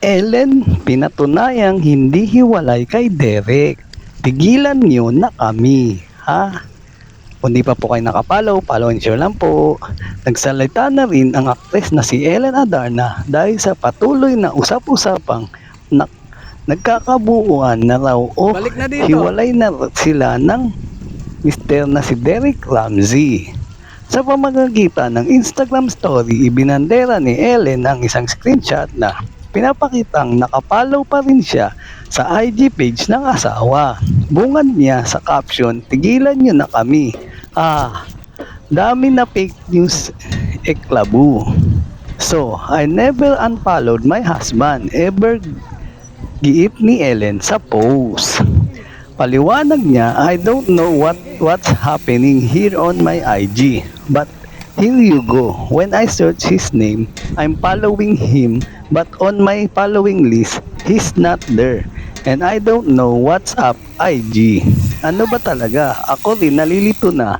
Ellen, pinatunayang hindi hiwalay kay Derek. Tigilan niyo na kami, ha? Kung di pa po kayo nakapollow, follow and share lang po. Nagsalita na rin ang aktres na si Ellen Adarna dahil sa patuloy na usap-usapang na nagkakabuuan na raw o Balik na dito. hiwalay na sila ng mister na si Derek Ramsey. Sa pamamagitan ng Instagram story, ibinandera ni Ellen ang isang screenshot na pinapakitang nakapollow pa rin siya sa IG page ng asawa. Bungad niya sa caption, tigilan niyo na kami. Dami na fake news eklabu. So, I never unfollowed my husband ever, giit ni Ellen sa post. Paliwanag niya, I don't know what's happening here on my IG, but here you go. When I search his name, I'm following him, but on my following list, he's not there. And I don't know what's up IG. Ano ba talaga? Ako rin nalilito na.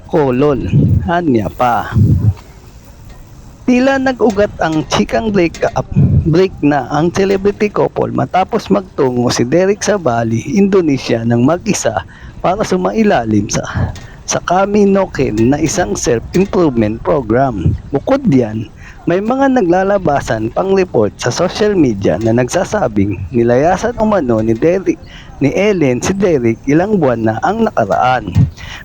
Kolon. Anya pa. Tila nag-ugat ang chikang break na ang celebrity couple matapos magtungo si Derek sa Bali, Indonesia ng mag-isa para sumailalim sa Kaminoken na isang self-improvement program. Bukod diyan, may mga naglalabasan pang report sa social media na nagsasabing nilayasan umano ni Ellen si Derek ilang buwan na ang nakaraan.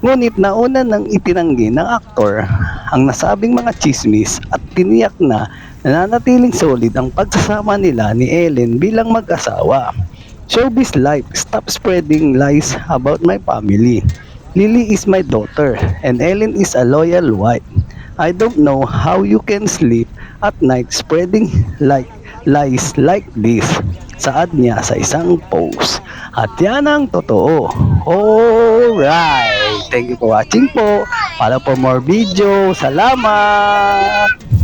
Ngunit nauna nang itinanggi ng aktor ang nasabing mga chismis at tiniyak na nananatiling solid ang pagsasama nila ni Ellen bilang mag-asawa. Showbiz life, stop spreading lies about my family. Lily is my daughter and Ellen is a loyal wife. I don't know how you can sleep at night spreading lies like this. Saad niya sa isang post. At yan ang totoo. Alright. Thank you for watching po. Para po more video. Salamat!